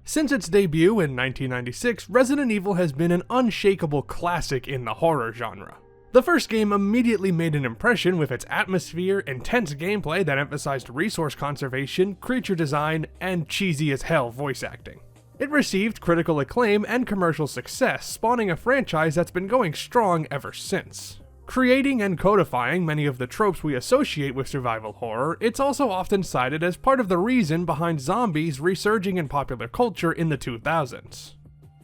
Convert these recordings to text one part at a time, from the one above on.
Since its debut in 1996, Resident Evil has been an unshakable classic in the horror genre. The first game immediately made an impression with its atmosphere, intense gameplay that emphasized resource conservation, creature design, and cheesy as hell voice acting. It received critical acclaim and commercial success, spawning a franchise that's been going strong ever since. Creating and codifying many of the tropes we associate with survival horror, it's also often cited as part of the reason behind zombies resurging in popular culture in the 2000s.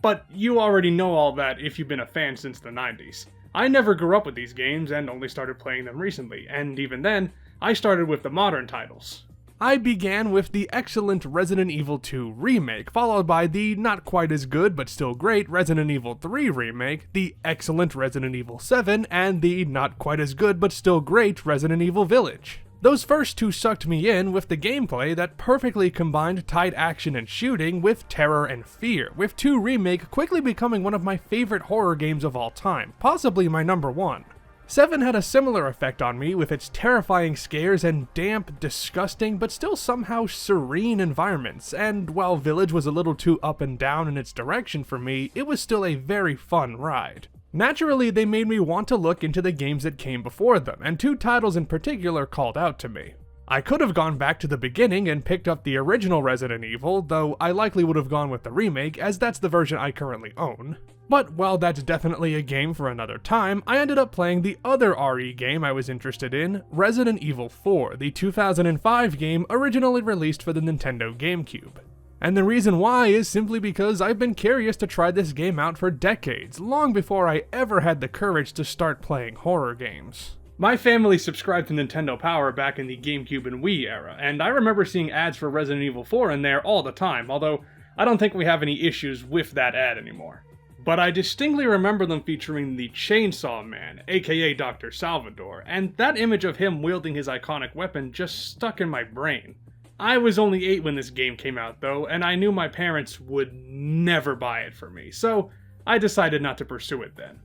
But you already know all that if you've been a fan since the 90s. I never grew up with these games and only started playing them recently, and even then, I started with the modern titles. I began with the excellent Resident Evil 2 remake, followed by the not quite as good but still great Resident Evil 3 remake, the excellent Resident Evil 7, and the not quite as good but still great Resident Evil Village. Those first two sucked me in with the gameplay that perfectly combined tight action and shooting with terror and fear, with 2 Remake quickly becoming one of my favorite horror games of all time, possibly my number 1. 7 had a similar effect on me with its terrifying scares and damp, disgusting, but still somehow serene environments, and while Village was a little too up and down in its direction for me, it was still a very fun ride. Naturally, they made me want to look into the games that came before them, and 2 titles in particular called out to me. I could have gone back to the beginning and picked up the original Resident Evil, though I likely would have gone with the remake, as that's the version I currently own. But while that's definitely a game for another time, I ended up playing the other RE game I was interested in, Resident Evil 4, the 2005 game originally released for the Nintendo GameCube. And the reason why is simply because I've been curious to try this game out for decades, long before I ever had the courage to start playing horror games. My family subscribed to Nintendo Power back in the GameCube and Wii era, and I remember seeing ads for Resident Evil 4 in there all the time, although I don't think we have any issues with that ad anymore. But I distinctly remember them featuring the Chainsaw Man, aka Dr. Salvador, and that image of him wielding his iconic weapon just stuck in my brain. I was only 8 when this game came out though, and I knew my parents would never buy it for me, so I decided not to pursue it then.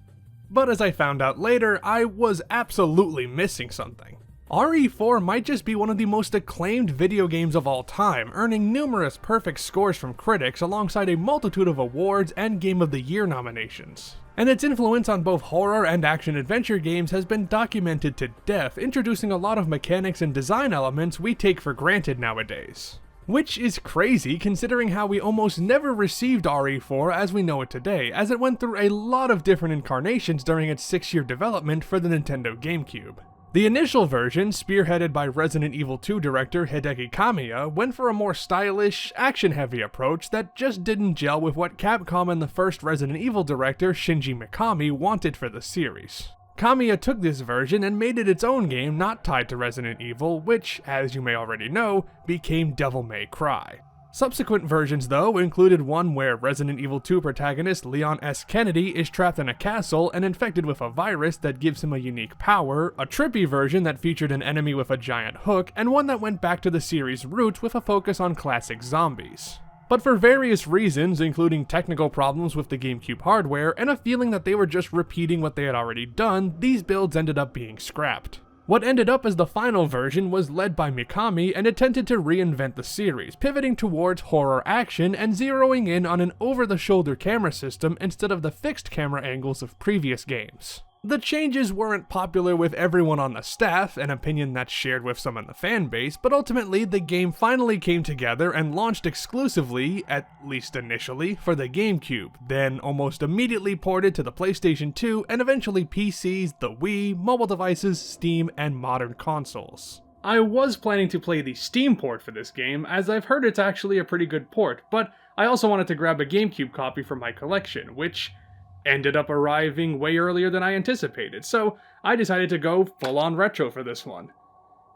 But as I found out later, I was absolutely missing something. RE4 might just be one of the most acclaimed video games of all time, earning numerous perfect scores from critics alongside a multitude of awards and Game of the Year nominations. And its influence on both horror and action-adventure games has been documented to death, introducing a lot of mechanics and design elements we take for granted nowadays. Which is crazy considering how we almost never received RE4 as we know it today, as it went through a lot of different incarnations during its 6-year development for the Nintendo GameCube. The initial version, spearheaded by Resident Evil 2 director Hideki Kamiya, went for a more stylish, action-heavy approach that just didn't gel with what Capcom and the first Resident Evil director Shinji Mikami wanted for the series. Kamiya took this version and made it its own game not tied to Resident Evil, which, as you may already know, became Devil May Cry. Subsequent versions, though, included one where Resident Evil 2 protagonist Leon S. Kennedy is trapped in a castle and infected with a virus that gives him a unique power, a trippy version that featured an enemy with a giant hook, and one that went back to the series' roots with a focus on classic zombies. But for various reasons, including technical problems with the GameCube hardware and a feeling that they were just repeating what they had already done, these builds ended up being scrapped. What ended up as the final version was led by Mikami and attempted to reinvent the series, pivoting towards horror action and zeroing in on an over-the-shoulder camera system instead of the fixed camera angles of previous games. The changes weren't popular with everyone on the staff, an opinion that's shared with some in the fanbase, but ultimately the game finally came together and launched exclusively, at least initially, for the GameCube, then almost immediately ported to the PlayStation 2 and eventually PCs, the Wii, mobile devices, Steam, and modern consoles. I was planning to play the Steam port for this game, as I've heard it's actually a pretty good port, but I also wanted to grab a GameCube copy for my collection, which ended up arriving way earlier than I anticipated, so I decided to go full-on retro for this one.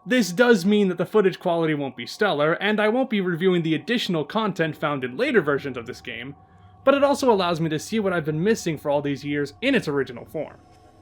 This does mean that the footage quality won't be stellar, and I won't be reviewing the additional content found in later versions of this game, but it also allows me to see what I've been missing for all these years in its original form.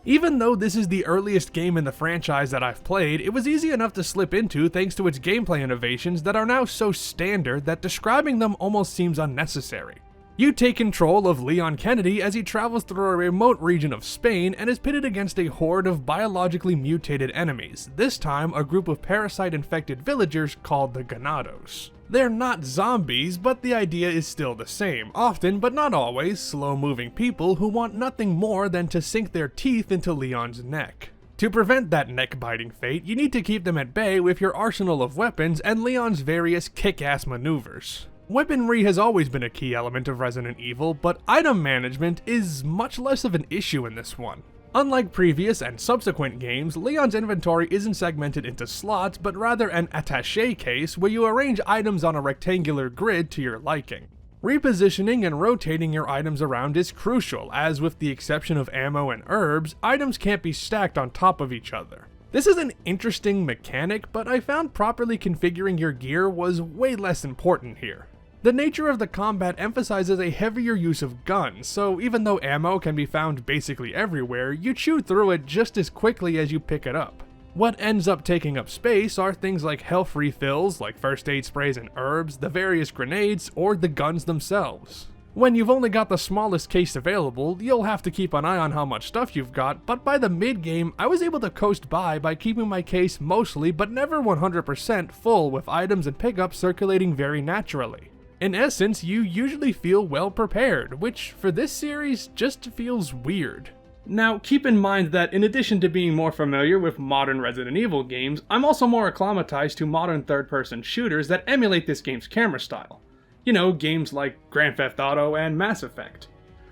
Even though this is the earliest game in the franchise that I've played, it was easy enough to slip into thanks to its gameplay innovations that are now so standard that describing them almost seems unnecessary. You take control of Leon Kennedy as he travels through a remote region of Spain and is pitted against a horde of biologically mutated enemies, this time a group of parasite-infected villagers called the Ganados. They're not zombies, but the idea is still the same, often but not always slow-moving people who want nothing more than to sink their teeth into Leon's neck. To prevent that neck-biting fate, you need to keep them at bay with your arsenal of weapons and Leon's various kick-ass maneuvers. Weaponry has always been a key element of Resident Evil, but item management is much less of an issue in this one. Unlike previous and subsequent games, Leon's inventory isn't segmented into slots, but rather an attaché case where you arrange items on a rectangular grid to your liking. Repositioning and rotating your items around is crucial, as with the exception of ammo and herbs, items can't be stacked on top of each other. This is an interesting mechanic, but I found properly configuring your gear was way less important here. The nature of the combat emphasizes a heavier use of guns, so even though ammo can be found basically everywhere, you chew through it just as quickly as you pick it up. What ends up taking up space are things like health refills, like first aid sprays and herbs, the various grenades, or the guns themselves. When you've only got the smallest case available, you'll have to keep an eye on how much stuff you've got, but by the mid-game, I was able to coast by keeping my case mostly but never 100% full with items and pickups circulating very naturally. In essence, you usually feel well prepared, which for this series just feels weird. Now, keep in mind that in addition to being more familiar with modern Resident Evil games, I'm also more acclimatized to modern third-person shooters that emulate this game's camera style. You know, games like Grand Theft Auto and Mass Effect.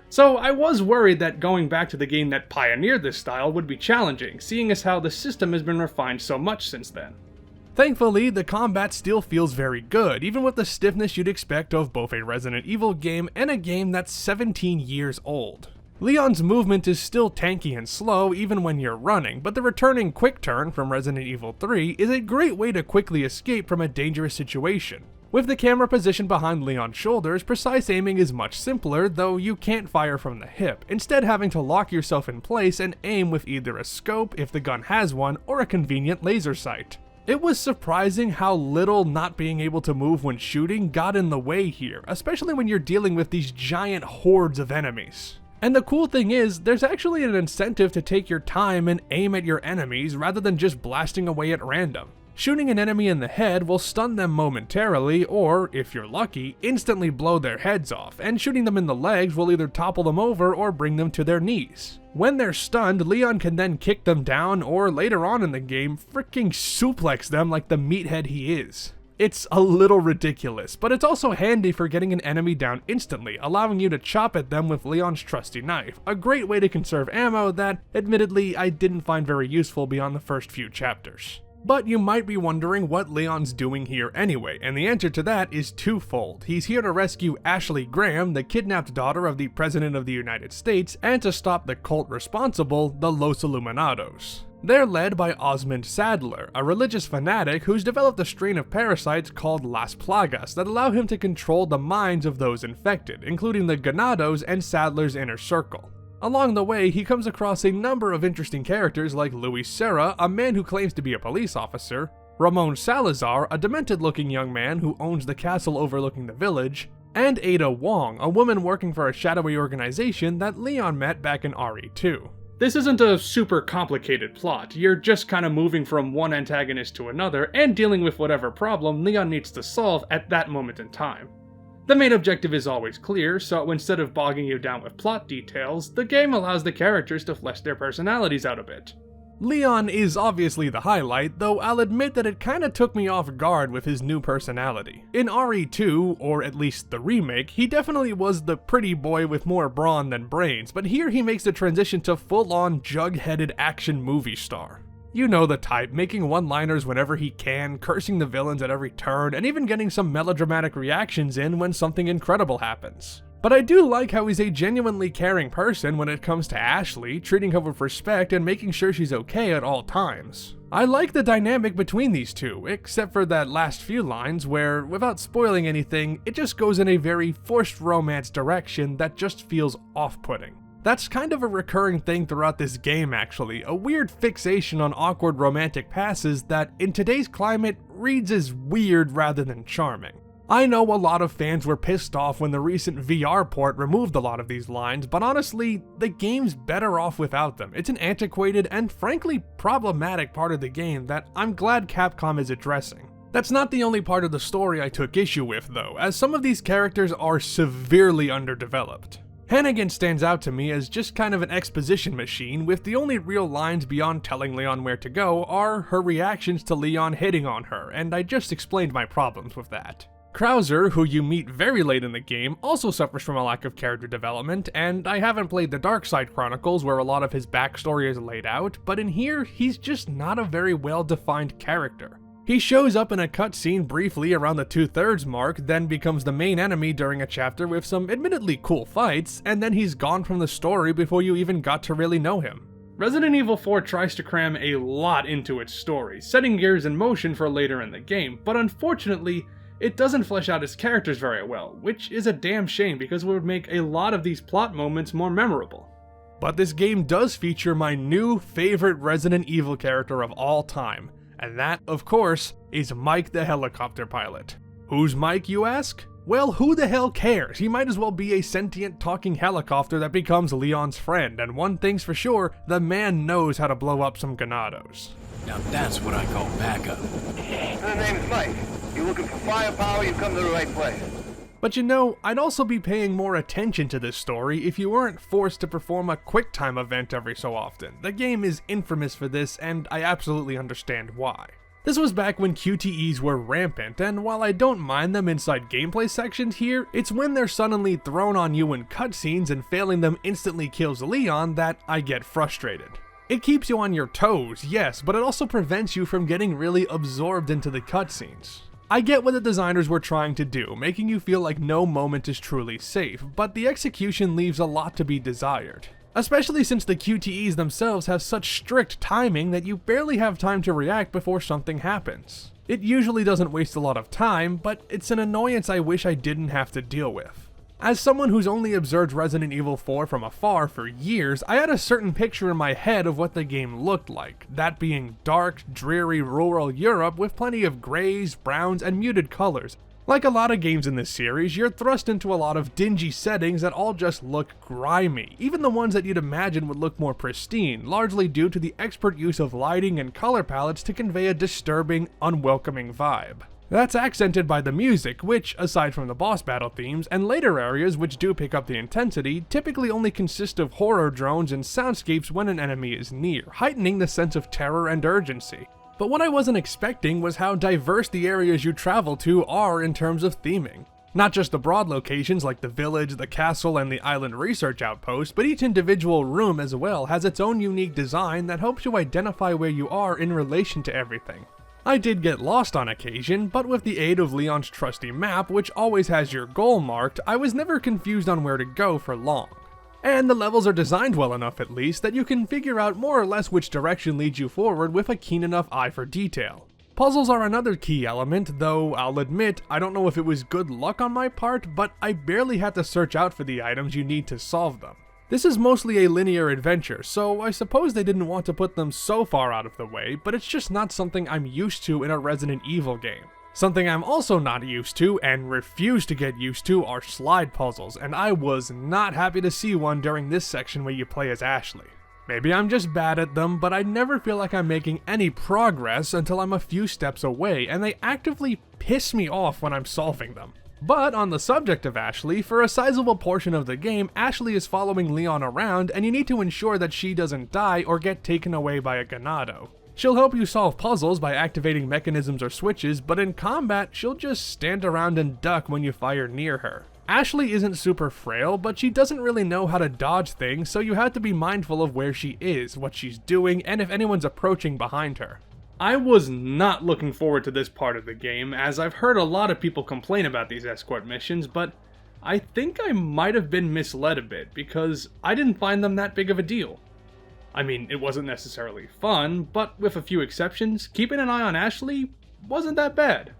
So I was worried that going back to the game that pioneered this style would be challenging, seeing as how the system has been refined so much since then. Thankfully, the combat still feels very good, even with the stiffness you'd expect of both a Resident Evil game and a game that's 17 years old. Leon's movement is still tanky and slow even when you're running, but the returning quick turn from Resident Evil 3 is a great way to quickly escape from a dangerous situation. With the camera positioned behind Leon's shoulders, precise aiming is much simpler, though you can't fire from the hip, instead having to lock yourself in place and aim with either a scope, if the gun has one, or a convenient laser sight. It was surprising how little not being able to move when shooting got in the way here, especially when you're dealing with these giant hordes of enemies. And the cool thing is, there's actually an incentive to take your time and aim at your enemies rather than just blasting away at random. Shooting an enemy in the head will stun them momentarily, or, if you're lucky, instantly blow their heads off, and shooting them in the legs will either topple them over or bring them to their knees. When they're stunned, Leon can then kick them down, or later on in the game, freaking suplex them like the meathead he is. It's a little ridiculous, but it's also handy for getting an enemy down instantly, allowing you to chop at them with Leon's trusty knife, a great way to conserve ammo that, admittedly, I didn't find very useful beyond the first few chapters. But you might be wondering what Leon's doing here anyway, and the answer to that is twofold. He's here to rescue Ashley Graham, the kidnapped daughter of the President of the United States, and to stop the cult responsible, the Los Illuminados. They're led by Osmond Sadler, a religious fanatic who's developed a strain of parasites called Las Plagas that allow him to control the minds of those infected, including the Ganados and Sadler's inner circle. Along the way, he comes across a number of interesting characters like Luis Serra, a man who claims to be a police officer, Ramon Salazar, a demented-looking young man who owns the castle overlooking the village, and Ada Wong, a woman working for a shadowy organization that Leon met back in RE2. This isn't a super complicated plot, you're just kinda moving from one antagonist to another and dealing with whatever problem Leon needs to solve at that moment in time. The main objective is always clear, so instead of bogging you down with plot details, the game allows the characters to flesh their personalities out a bit. Leon is obviously the highlight, though I'll admit that it kinda took me off guard with his new personality. In RE2, or at least the remake, he definitely was the pretty boy with more brawn than brains, but here he makes the transition to full-on jug-headed action movie star. You know the type, making one-liners whenever he can, cursing the villains at every turn, and even getting some melodramatic reactions in when something incredible happens. But I do like how he's a genuinely caring person when it comes to Ashley, treating her with respect and making sure she's okay at all times. I like the dynamic between these two, except for that last few lines where, without spoiling anything, it just goes in a very forced romance direction that just feels off-putting. That's kind of a recurring thing throughout this game actually, a weird fixation on awkward romantic passes that, in today's climate, reads as weird rather than charming. I know a lot of fans were pissed off when the recent VR port removed a lot of these lines, but honestly, the game's better off without them. It's an antiquated and frankly problematic part of the game that I'm glad Capcom is addressing. That's not the only part of the story I took issue with though, as some of these characters are severely underdeveloped. Hannigan stands out to me as just kind of an exposition machine, with the only real lines beyond telling Leon where to go are her reactions to Leon hitting on her, and I just explained my problems with that. Krauser, who you meet very late in the game, also suffers from a lack of character development, and I haven't played the Dark Side Chronicles where a lot of his backstory is laid out, but in here, he's just not a very well-defined character. He shows up in a cutscene briefly around the 2/3 mark, then becomes the main enemy during a chapter with some admittedly cool fights, and then he's gone from the story before you even got to really know him. Resident Evil 4 tries to cram a lot into its story, setting gears in motion for later in the game, but unfortunately, it doesn't flesh out its characters very well, which is a damn shame because it would make a lot of these plot moments more memorable. But this game does feature my new favorite Resident Evil character of all time, and that, of course, is Mike the helicopter pilot. Who's Mike, you ask? Well, who the hell cares? He might as well be a sentient talking helicopter that becomes Leon's friend, and one thing's for sure, the man knows how to blow up some ganados. Now that's what I call backup. The name's Mike. You looking for firepower, you come to the right place. But you know, I'd also be paying more attention to this story if you weren't forced to perform a QuickTime event every so often. The game is infamous for this, and I absolutely understand why. This was back when QTEs were rampant, and while I don't mind them inside gameplay sections here, it's when they're suddenly thrown on you in cutscenes and failing them instantly kills Leon that I get frustrated. It keeps you on your toes, yes, but it also prevents you from getting really absorbed into the cutscenes. I get what the designers were trying to do, making you feel like no moment is truly safe, but the execution leaves a lot to be desired. Especially since the QTEs themselves have such strict timing that you barely have time to react before something happens. It usually doesn't waste a lot of time, but it's an annoyance I wish I didn't have to deal with. As someone who's only observed Resident Evil 4 from afar for years, I had a certain picture in my head of what the game looked like, that being dark, dreary rural Europe with plenty of grays, browns, and muted colors. Like a lot of games in this series, you're thrust into a lot of dingy settings that all just look grimy, even the ones that you'd imagine would look more pristine, largely due to the expert use of lighting and color palettes to convey a disturbing, unwelcoming vibe. That's accented by the music, which, aside from the boss battle themes, and later areas which do pick up the intensity, typically only consist of horror drones and soundscapes when an enemy is near, heightening the sense of terror and urgency. But what I wasn't expecting was how diverse the areas you travel to are in terms of theming. Not just the broad locations like the village, the castle, and the island research outpost, but each individual room as well has its own unique design that helps you identify where you are in relation to everything. I did get lost on occasion, but with the aid of Leon's trusty map, which always has your goal marked, I was never confused on where to go for long. And the levels are designed well enough at least that you can figure out more or less which direction leads you forward with a keen enough eye for detail. Puzzles are another key element, though I'll admit, I don't know if it was good luck on my part, but I barely had to search out for the items you need to solve them. This is mostly a linear adventure, so I suppose they didn't want to put them so far out of the way, but it's just not something I'm used to in a Resident Evil game. Something I'm also not used to, and refuse to get used to, are slide puzzles, and I was not happy to see one during this section where you play as Ashley. Maybe I'm just bad at them, but I never feel like I'm making any progress until I'm a few steps away, and they actively piss me off when I'm solving them. But on the subject of Ashley, for a sizable portion of the game, Ashley is following Leon around, and you need to ensure that she doesn't die or get taken away by a ganado. She'll help you solve puzzles by activating mechanisms or switches, but in combat, she'll just stand around and duck when you fire near her. Ashley isn't super frail, but she doesn't really know how to dodge things, so you have to be mindful of where she is, what she's doing, and if anyone's approaching behind her. I was not looking forward to this part of the game, as I've heard a lot of people complain about these escort missions, but I think I might have been misled a bit, because I didn't find them that big of a deal. I mean, it wasn't necessarily fun, but with a few exceptions, keeping an eye on Ashley wasn't that bad.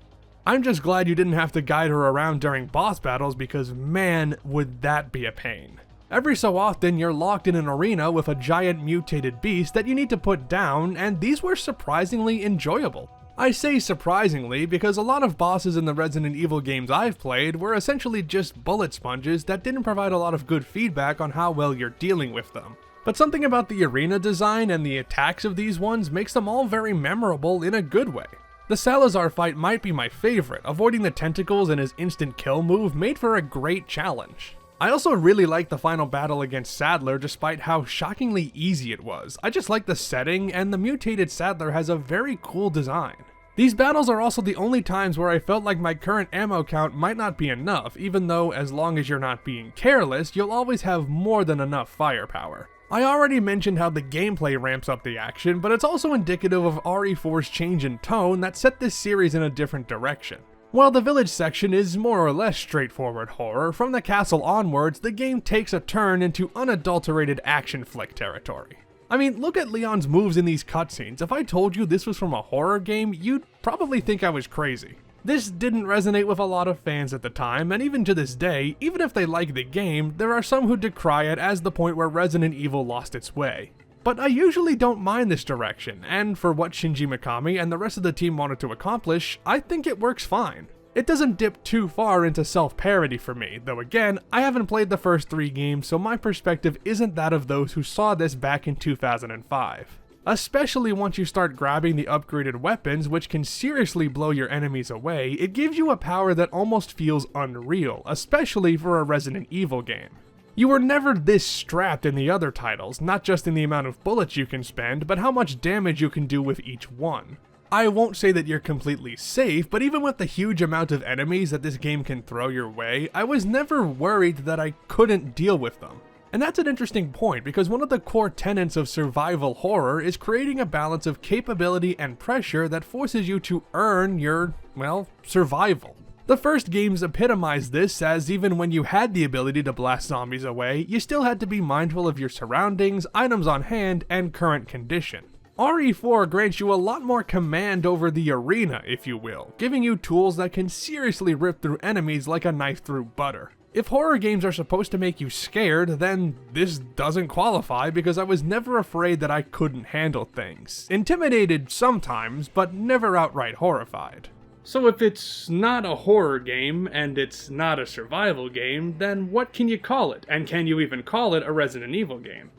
I'm just glad you didn't have to guide her around during boss battles because man, would that be a pain. Every so often, you're locked in an arena with a giant mutated beast that you need to put down, and these were surprisingly enjoyable. I say surprisingly because a lot of bosses in the Resident Evil games I've played were essentially just bullet sponges that didn't provide a lot of good feedback on how well you're dealing with them. But something about the arena design and the attacks of these ones makes them all very memorable in a good way. The Salazar fight might be my favorite, avoiding the tentacles and his instant kill move made for a great challenge. I also really liked the final battle against Sadler despite how shockingly easy it was. I just like the setting, and the mutated Sadler has a very cool design. These battles are also the only times where I felt like my current ammo count might not be enough, even though as long as you're not being careless, you'll always have more than enough firepower. I already mentioned how the gameplay ramps up the action, but it's also indicative of RE4's change in tone that set this series in a different direction. While the village section is more or less straightforward horror, from the castle onwards, the game takes a turn into unadulterated action flick territory. I mean, look at Leon's moves in these cutscenes. If I told you this was from a horror game, you'd probably think I was crazy. This didn't resonate with a lot of fans at the time, and even to this day, even if they like the game, there are some who decry it as the point where Resident Evil lost its way. But I usually don't mind this direction, and for what Shinji Mikami and the rest of the team wanted to accomplish, I think it works fine. It doesn't dip too far into self-parody for me, though again, I haven't played the first 3 games, so my perspective isn't that of those who saw this back in 2005. Especially once you start grabbing the upgraded weapons, which can seriously blow your enemies away, it gives you a power that almost feels unreal, especially for a Resident Evil game. You were never this strapped in the other titles, not just in the amount of bullets you can spend, but how much damage you can do with each one. I won't say that you're completely safe, but even with the huge amount of enemies that this game can throw your way, I was never worried that I couldn't deal with them. And that's an interesting point, because one of the core tenets of survival horror is creating a balance of capability and pressure that forces you to earn your, well, survival. The first games epitomized this, as even when you had the ability to blast zombies away, you still had to be mindful of your surroundings, items on hand, and current condition. RE4 grants you a lot more command over the arena, if you will, giving you tools that can seriously rip through enemies like a knife through butter. If horror games are supposed to make you scared, then this doesn't qualify because I was never afraid that I couldn't handle things. Intimidated sometimes, but never outright horrified. So if it's not a horror game, and it's not a survival game, then what can you call it? And can you even call it a Resident Evil game?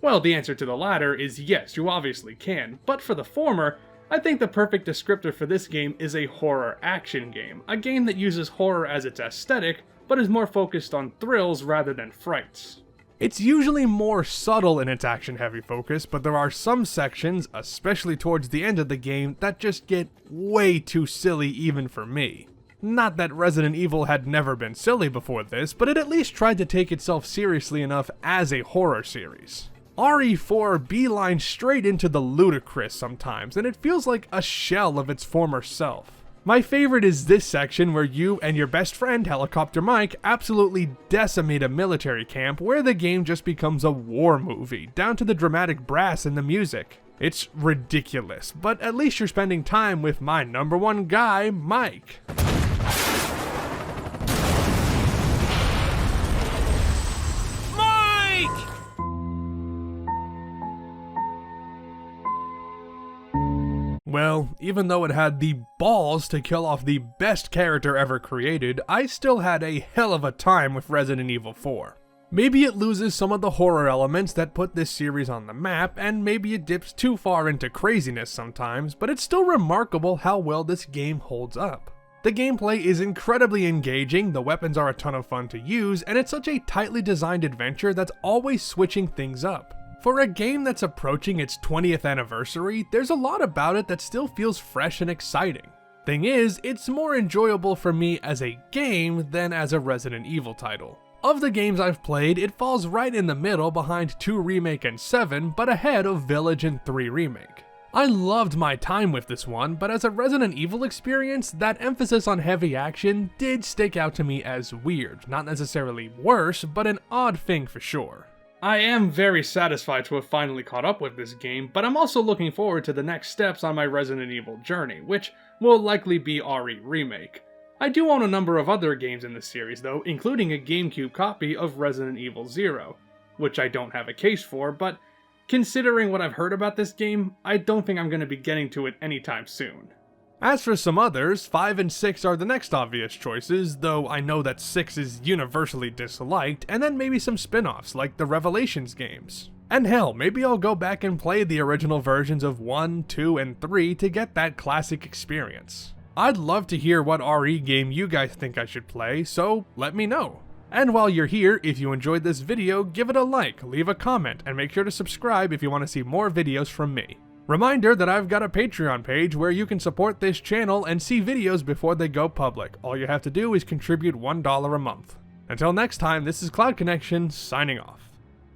Well, the answer to the latter is yes, you obviously can, but for the former, I think the perfect descriptor for this game is a horror action game, a game that uses horror as its aesthetic, but is more focused on thrills rather than frights. It's usually more subtle in its action-heavy focus, but there are some sections, especially towards the end of the game, that just get way too silly even for me. Not that Resident Evil had never been silly before this, but it at least tried to take itself seriously enough as a horror series. RE4 beelines straight into the ludicrous sometimes, and it feels like a shell of its former self. My favorite is this section where you and your best friend, Helicopter Mike, absolutely decimate a military camp where the game just becomes a war movie, down to the dramatic brass and the music. It's ridiculous, but at least you're spending time with my number one guy, Mike. Well, even though it had the balls to kill off the best character ever created, I still had a hell of a time with Resident Evil 4. Maybe it loses some of the horror elements that put this series on the map, and maybe it dips too far into craziness sometimes, but it's still remarkable how well this game holds up. The gameplay is incredibly engaging, the weapons are a ton of fun to use, and it's such a tightly designed adventure that's always switching things up. For a game that's approaching its 20th anniversary, there's a lot about it that still feels fresh and exciting. Thing is, it's more enjoyable for me as a game than as a Resident Evil title. Of the games I've played, it falls right in the middle behind 2 Remake and 7, but ahead of Village and 3 Remake. I loved my time with this one, but as a Resident Evil experience, that emphasis on heavy action did stick out to me as weird. Not necessarily worse, but an odd thing for sure. I am very satisfied to have finally caught up with this game, but I'm also looking forward to the next steps on my Resident Evil journey, which will likely be RE Remake. I do own a number of other games in this series though, including a GameCube copy of Resident Evil 0, which I don't have a case for, but considering what I've heard about this game, I don't think I'm going to be getting to it anytime soon. As for some others, 5 and 6 are the next obvious choices, though I know that 6 is universally disliked, and then maybe some spin-offs like the Revelations games. And hell, maybe I'll go back and play the original versions of 1, 2, and 3 to get that classic experience. I'd love to hear what RE game you guys think I should play, so let me know. And while you're here, if you enjoyed this video, give it a like, leave a comment, and make sure to subscribe if you want to see more videos from me. Reminder that I've got a Patreon page where you can support this channel and see videos before they go public. All you have to do is contribute $1 a month. Until next time, this is CloudConnection, signing off.